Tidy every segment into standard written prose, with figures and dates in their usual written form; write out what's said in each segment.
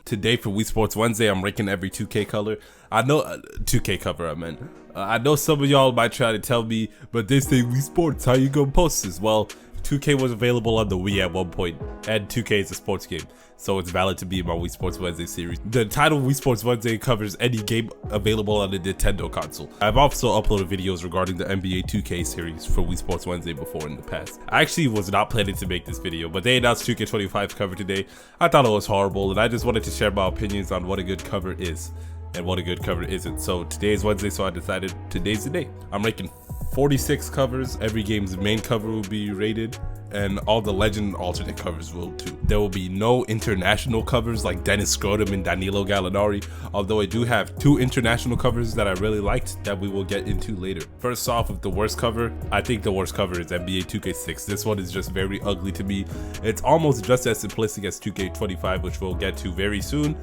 Today for Wii Sports Wednesday, I'm ranking every 2K color. I know 2K cover. I know some of y'all might try to tell me, but they say Wii Sports, how you gonna post this? Well, 2K was available on the Wii at one point, and 2K is a sports game, so it's valid to be in my Wii Sports Wednesday series. The title Wii Sports Wednesday covers any game available on the Nintendo console. I've also uploaded videos regarding the NBA 2K series for Wii Sports Wednesday before in the past. I actually was not planning to make this video, but they announced 2K25 cover today. I thought it was horrible, and I just wanted to share my opinions on what a good cover is and what a good cover isn't. So today is Wednesday, so I decided today's the day. I'm ranking 46 covers. Every game's main cover will be rated, and all the legend alternate covers will too. There will be no international covers like Dennis Scrotum and Danilo Gallinari, although I do have 2 international covers that I really liked that we will get into later. First off, with the worst cover, I think the worst cover is NBA 2K6. This one is just very ugly to me. It's almost just as simplistic as 2K25, which we'll get to very soon.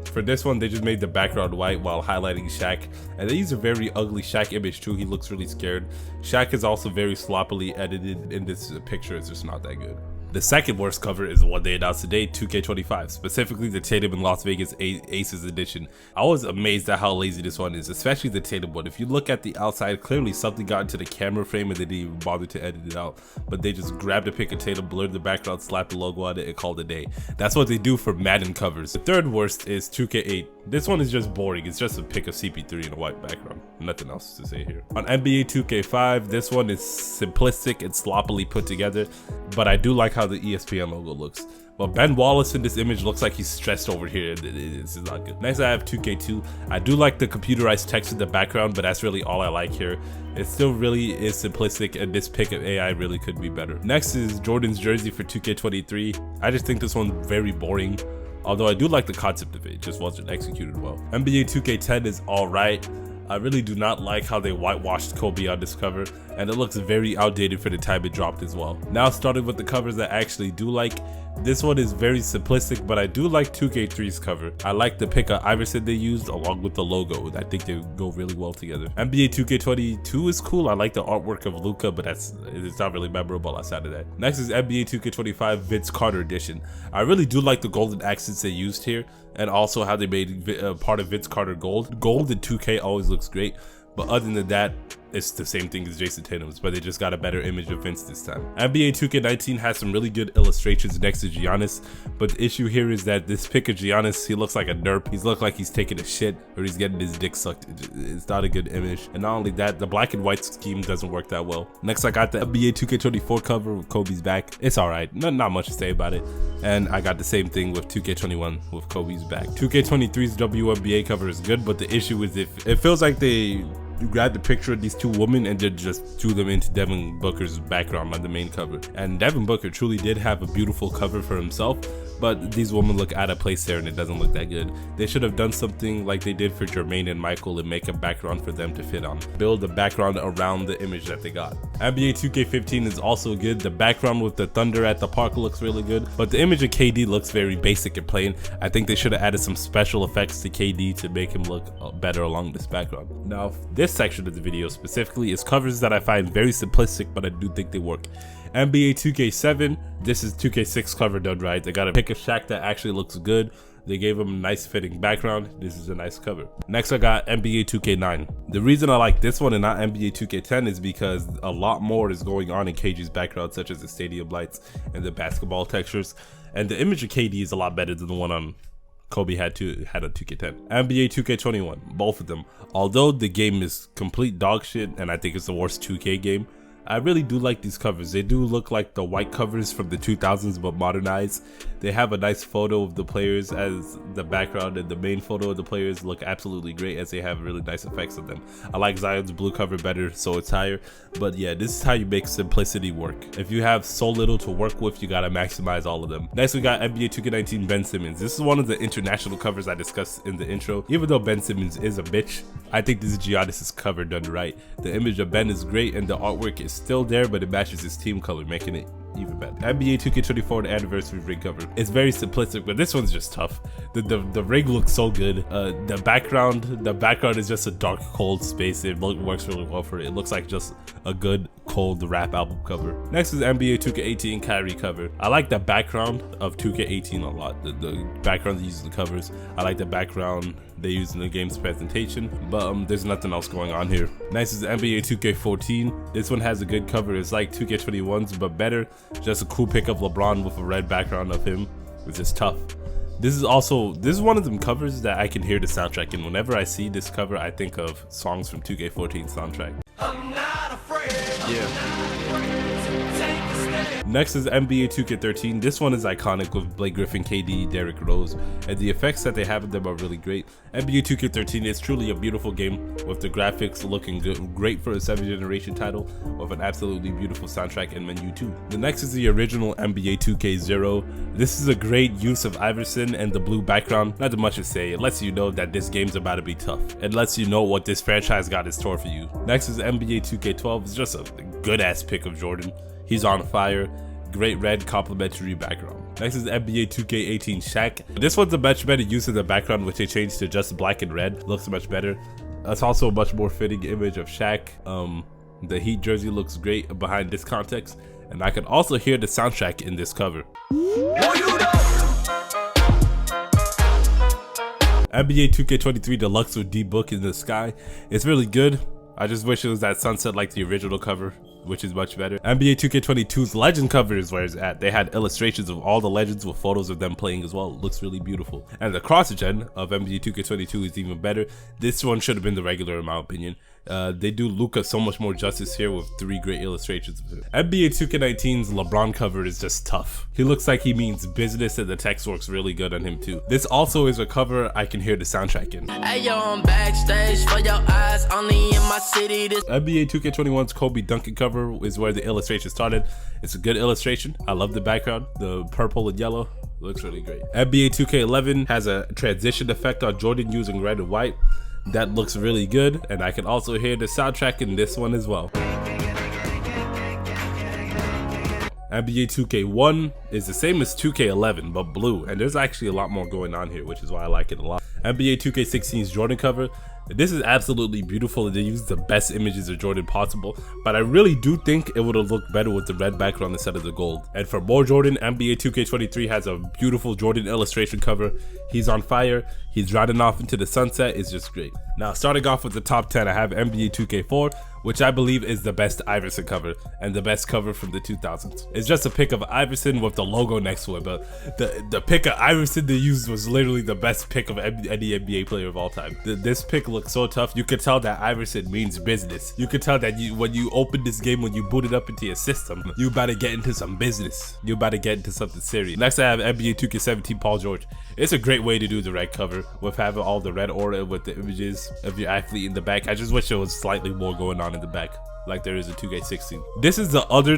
For this one, they just made the background white while highlighting Shaq, and they use a very ugly Shaq image too. He looks really scared. Shaq is also very sloppily edited in this picture. It's just not that good. The second worst cover is what they announced today, 2K25, specifically the Tatum in Las Vegas Aces edition. I was amazed at how lazy this one is, especially the Tatum one. If you look at the outside, clearly something got into the camera frame and they didn't even bother to edit it out. But they just grabbed a pic of Tatum, blurred the background, slapped the logo on it, and called it a day. That's what they do for Madden covers. The third worst is 2K8. This one is just boring. It's just a pic of CP3 in a white background. Nothing else to say here. On NBA 2K5, this one is simplistic and sloppily put together, but I do like how the ESPN logo looks. But Ben Wallace in this image looks like he's stressed over here. This is not good. Next, I have 2K2. I do like the computerized text in the background, but that's really all I like here. It still really is simplistic, and this pick of AI really could be better. Next is Jordan's jersey for 2K23. I just think this one's very boring, although I do like the concept of it. It just wasn't executed well. NBA 2K10 is alright. I really do not like how they whitewashed Kobe on this cover, and it looks very outdated for the time it dropped as well. Now, starting with the covers that I actually do like. This one is very simplistic, but I do like 2K3's cover. I like the pick of Iverson they used along with the logo. I think they go really well together. NBA 2K22 is cool. I like the artwork of Luka, but it's not really memorable outside of that. Next is NBA 2K25 Vince Carter edition. I really do like the golden accents they used here, and also how they made part of Vince Carter gold. Gold in 2K always looks great, but other than that, it's the same thing as Jason Tatum's, but they just got a better image of Vince this time. NBA 2K19 has some really good illustrations next to Giannis, but the issue here is that this pic of Giannis, he looks like a derp. He looks like he's taking a shit or he's getting his dick sucked. It's not a good image. And not only that, the black and white scheme doesn't work that well. Next, I got the NBA 2K24 cover with Kobe's back. It's alright, not much to say about it. And I got the same thing with 2K21 with Kobe's back. 2K23's WNBA cover is good, but the issue is it feels like they grabbed the picture of these 2 women and then just threw them into Devin Booker's background on the main cover. And Devin Booker truly did have a beautiful cover for himself, but these women look out of place there and it doesn't look that good. They should have done something like they did for Jermaine and Michael and make a background for them to fit on. Build a background around the image that they got. NBA 2K15 is also good. The background with the thunder at the park looks really good, but the image of KD looks very basic and plain. I think they should have added some special effects to KD to make him look better along this background. Now, this section of the video specifically is covers that I find very simplistic, but I do think they work. NBA 2K7, this is 2K6 cover done right. They got a pick of Shaq that actually looks good. They gave him a nice fitting background. This is a nice cover. Next, I got NBA 2K9. The reason I like this one and not NBA 2K10 is because a lot more is going on in KG's background, such as the stadium lights and the basketball textures. And the image of KD is a lot better than the one on Kobe had on 2K10. NBA 2K21, both of them. Although the game is complete dog shit and I think it's the worst 2K game, I really do like these covers. They do look like the white covers from the 2000s but modernized. They have a nice photo of the players as the background, and the main photo of the players look absolutely great as they have really nice effects of them. I like Zion's blue cover better, so it's higher. But yeah, this is how you make simplicity work. If you have so little to work with, you gotta maximize all of them. Next, we got NBA 2K19 Ben Simmons. This is one of the international covers I discussed in the intro. Even though Ben Simmons is a bitch, I think this is Giannis's cover done right. The image of Ben is great and the artwork is still there, but it matches his team color, making it even better. NBA 2K24 the anniversary ring cover. It's very simplistic, but this one's just tough. The ring looks so good. The background is just a dark, cold space. It works really well for it. It looks like just a good, cold rap album cover. Next is NBA 2K18 Kyrie cover. I like the background of 2K18 a lot. The background they use in the covers. I like the background they use in the game's presentation, but there's nothing else going on here. Next is NBA 2K14. This one has a good cover. It's like 2K21's but better. Just a cool pick of LeBron with a red background of him, which is tough. This is one of them covers that I can hear the soundtrack in. Whenever I see this cover, I think of songs from 2K14 soundtrack. I'm not afraid. Yeah. Next is NBA 2K13. This one is iconic with Blake Griffin, KD, Derrick Rose, and the effects that they have in them are really great. NBA 2K13 is truly a beautiful game with the graphics looking good, great for a 7th generation title, with an absolutely beautiful soundtrack and menu too. The next is the original NBA 2K0. This is a great use of Iverson and the blue background. Not too much to say, it lets you know that this game's about to be tough. It lets you know what this franchise got in store for you. Next is NBA 2K12. It's just a good ass pick of Jordan. He's on fire. Great red complementary background. Next is NBA 2K18 Shaq. This one's a much better use of the background, which they changed to just black and red. Looks much better. It's also a much more fitting image of Shaq. The Heat jersey looks great behind this context, and I can also hear the soundtrack in this cover. NBA 2K23 Deluxe with D-Book in the sky. It's really good. I just wish it was that sunset like the original cover, which is much better. NBA 2K22's Legend cover is where it's at. They had illustrations of all the legends with photos of them playing as well. It looks really beautiful. And the cross-gen of NBA 2K22 is even better. This one should have been the regular in my opinion. They do Luka so much more justice here with 3 great illustrations of him. NBA 2K19's LeBron cover is just tough. He looks like he means business, and the text works really good on him too. This also is a cover I can hear the soundtrack in. Hey, yo, I'm backstage for your eyes, only in my city. NBA 2K21's Kobe Duncan cover is where the illustration started. It's a good illustration. I love the background, the purple and yellow. Looks really great. NBA 2K11 has a transition effect on Jordan using red and white. That looks really good, and I can also hear the soundtrack in this one as well. NBA 2K1 is the same as 2K11 but blue, and there's actually a lot more going on here, which is why I like it a lot. NBA 2K16's Jordan cover. This is absolutely beautiful, and they use the best images of Jordan possible, but I really do think it would have looked better with the red background instead of the gold. And for more Jordan, NBA 2K23 has a beautiful Jordan illustration cover. He's on fire, he's riding off into the sunset. It's just great. Now, starting off with the top 10, I have NBA 2K4, which I believe is the best Iverson cover and the best cover from the 2000s. It's just a pic of Iverson with the logo next to it, but the pic of Iverson they used was literally the best pic of any NBA player of all time. This pic looks so tough. You could tell that Iverson means business. You could tell that when you open this game, when you boot it up into your system, you about to get into some business. You about to get into something serious. Next, I have NBA 2K17 Paul George. It's a great way to do the red cover with having all the red aura with the images of your athlete in the back. I just wish there was slightly more going on in the back, like there is in 2K16. This is the other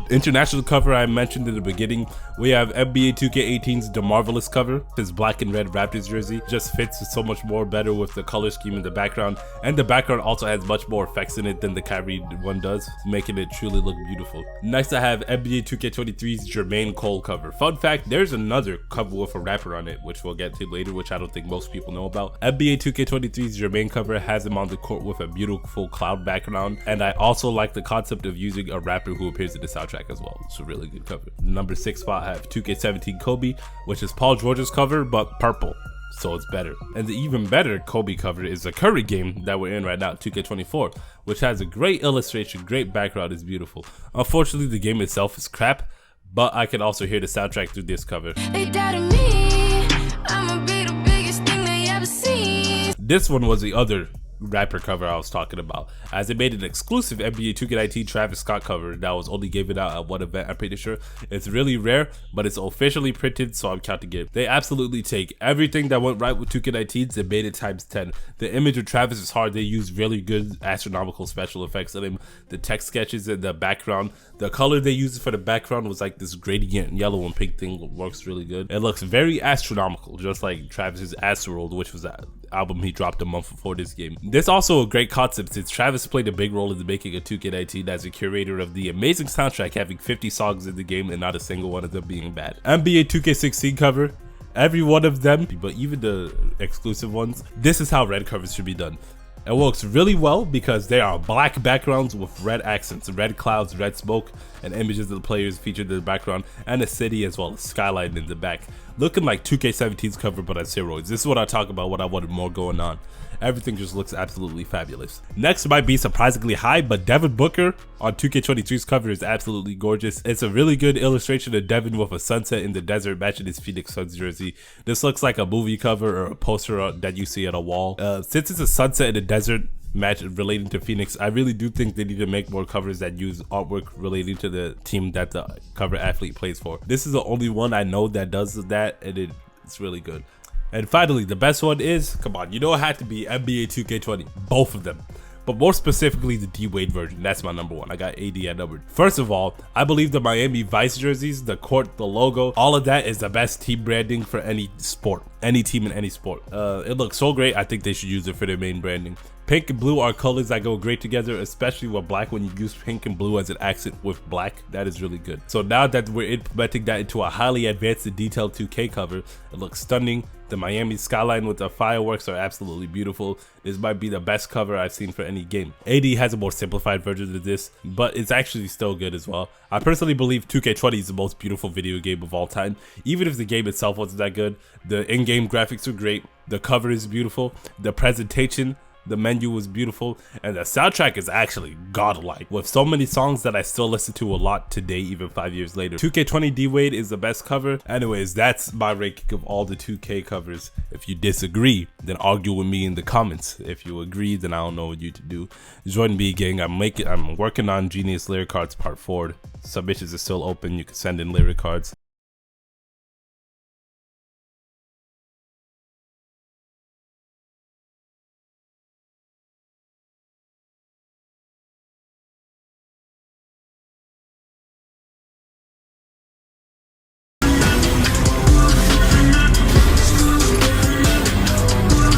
international cover I mentioned in the beginning. We have NBA 2K18's The Marvelous cover. His black and red Raptors jersey just fits so much more better with the color scheme in the background, and the background also has much more effects in it than the Kyrie one does, making it truly look beautiful. Next, I have NBA 2K23's Jermaine Cole cover. Fun fact, there's another cover with a rapper on it, which we'll get to later, which I don't think most people know about. NBA 2K23's Jermaine cover has him on the court with a beautiful cloud background, and I also like the concept of using a rapper who appears in the soundtrack as well. It's a really good cover. Number 6 spot, I have 2K17 Kobe, which is Paul George's cover but purple, so it's better. And the even better Kobe cover is the Curry game that we're in right now, 2K24, which has a great illustration, great background, is beautiful. Unfortunately, the game itself is crap, but I can also hear the soundtrack through this cover. They doubted me. I'ma be the biggest thing they ever seen. This one was the other rapper cover I was talking about, as they made an exclusive NBA 2K19 Travis Scott cover that was only given out at one event. I'm pretty sure it's really rare, but it's officially printed, so I'm counting it. They absolutely take everything that went right with 2K19s and made it times 10. The image of Travis is hard. They use really good astronomical special effects on him. The text sketches in the background, the color they used for the background was like this gradient yellow and pink thing, works really good. It looks very astronomical, just like Travis's Astroworld, which was that album he dropped a month before this game. This also a great concept since Travis played a big role in the making of 2K19 as a curator of the amazing soundtrack, having 50 songs in the game and not a single one of them being bad. NBA 2K16 cover, every one of them, but even the exclusive ones, this is how red covers should be done. It works really well because they are black backgrounds with red accents, red clouds, red smoke, and images of the players featured in the background, and a city as well as skyline in the back. Looking like 2K17's cover but on steroids. This is what I talk about when I wanted more going on. Everything just looks absolutely fabulous. Next might be surprisingly high, but Devin Booker on 2K23's cover is absolutely gorgeous. It's a really good illustration of Devin with a sunset in the desert matching his Phoenix Suns jersey. This looks like a movie cover or a poster that you see at a wall. Since it's a sunset in the desert match relating to Phoenix, I really do think they need to make more covers that use artwork relating to the team that the cover athlete plays for. This is the only one I know that does that, and it's really good. And finally, the best one is, come on, you know it had to be NBA 2K20, both of them. But more specifically, the D-Wade version. That's my number one. I got AD at number. First of all, I believe the Miami Vice jerseys, the court, the logo, all of that is the best team branding for any sport. Any team in any sport. It looks so great. I think they should use it for their main branding. Pink and blue are colors that go great together, especially with black. When you use pink and blue as an accent with black, that is really good. So now that we're implementing that into a highly advanced and detailed 2K cover, it looks stunning. The Miami skyline with the fireworks are absolutely beautiful. This might be the best cover I've seen for any game. AD has a more simplified version of this, but it's actually still good as well. I personally believe 2K20 is the most beautiful video game of all time. Even if the game itself wasn't that good, the in-game graphics are great, the cover is beautiful, the presentation, the menu was beautiful, and the soundtrack is actually godlike, with so many songs that I still listen to a lot today, even 5 years later. 2K20 D-Wade is the best cover. Anyways, that's my ranking of all the 2K covers. If you disagree, then argue with me in the comments. If you agree, then I don't know what you to do. Join me, gang. I'm working on Genius Lyric Cards Part 4. Submissions are still open. You can send in lyric cards.